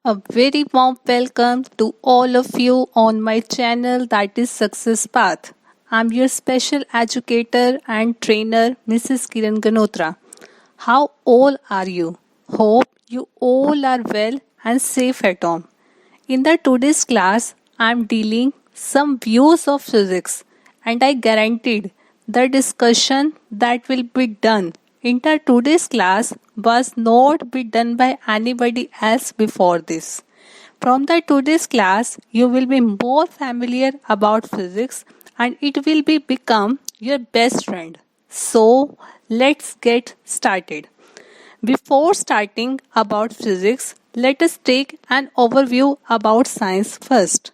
A very warm welcome to all of you on my channel that is Success Path. I'm your special educator and trainer, Mrs. Kiran Ganotra. How all are you? Hope you all are well and safe at home. In the today's class, I'm dealing some views of physics and I guaranteed the discussion that will be done in the today's class was not be done by anybody else before this. From the today's class, you will be more familiar about physics and it will be become your best friend. So, let's get started. Before starting about physics, let us take an overview about science first.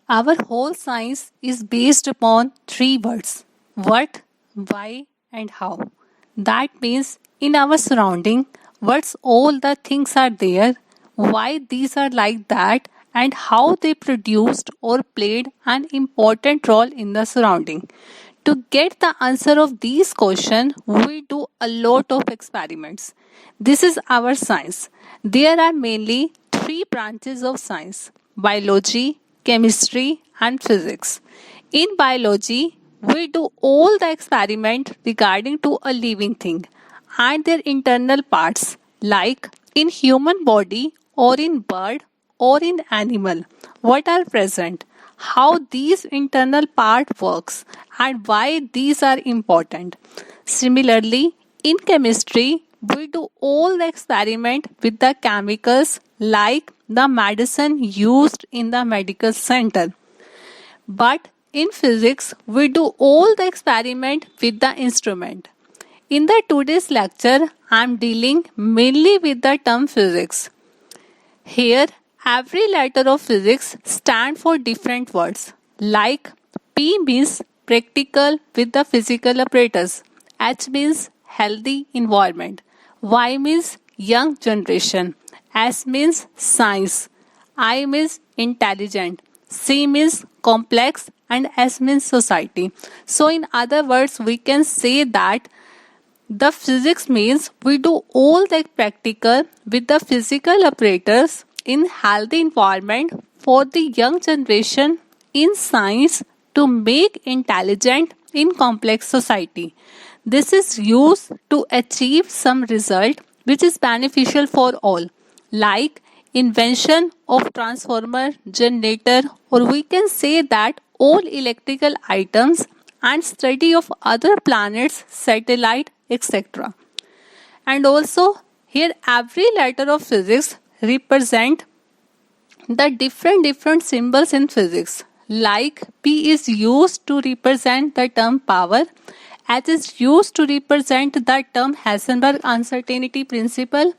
Our whole science is based upon three words: what, why, and how. That means in our surrounding, what's all the things are there, why these are like that, and how they produced or played an important role in the surrounding. To get the answer of these questions, we do a lot of experiments. This is our science. There are mainly three branches of science: biology, chemistry, and physics. In biology, we do all the experiment regarding to a living thing and their internal parts, like in human body or in bird or in animal, what are present, how these internal part works and why these are important. Similarly, in chemistry, we do all the experiment with the chemicals like the medicine used in the medical center. But in physics, we do all the experiment with the instrument. In the today's lecture, I am dealing mainly with the term physics. Here, every letter of physics stand for different words. Like P means practical with the physical apparatus. H means healthy environment. Y means young generation. S means science. I means intelligent. C means complex and S means society. So in other words, we can say that the physics means we do all the practical with the physical apparatus in healthy environment for the young generation in science to make intelligent in complex society. This is used to achieve some result which is beneficial for all, like invention of transformer, generator, or we can say that all electrical items and study of other planets, satellite, etc. And also here every letter of physics represent the different symbols in physics. Like P is used to represent the term power, H is used to represent the term Heisenberg uncertainty principle,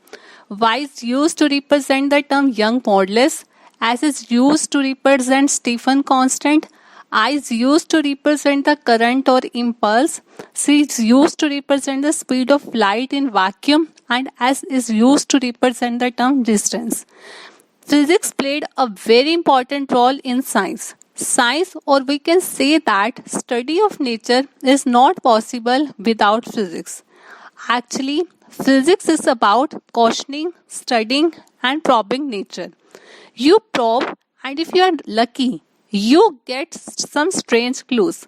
Y is used to represent the term Young modulus, S is used to represent Stephen constant, I is used to represent the current or impulse, C is used to represent the speed of light in vacuum, and S is used to represent the term distance. Physics played a very important role in science. Science, or we can say that study of nature, is not possible without physics. Actually, physics is about questioning, studying, and probing nature. You probe, and if you are lucky, you get some strange clues.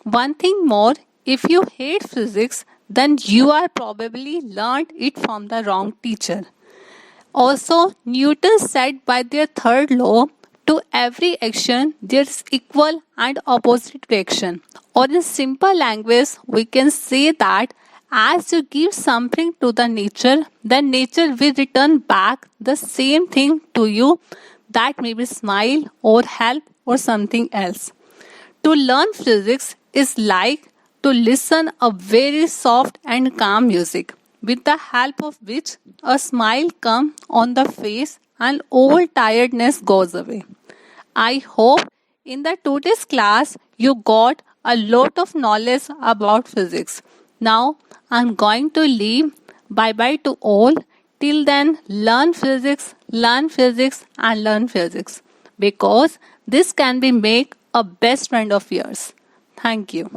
One thing more, if you hate physics, then you are probably learned it from the wrong teacher. Also, Newton said by their third law, to every action there is equal and opposite reaction. Or in simple language, we can say that as you give something to the nature, then nature will return back the same thing to you. That may be smile or help or something else. To learn physics is like to listen a very soft and calm music, with the help of which a smile comes on the face and all tiredness goes away. I hope in the today's class you got a lot of knowledge about physics. Now I'm going to leave. Bye bye to all. Till then, learn physics, and learn physics, because this can be make a best friend of yours. Thank you.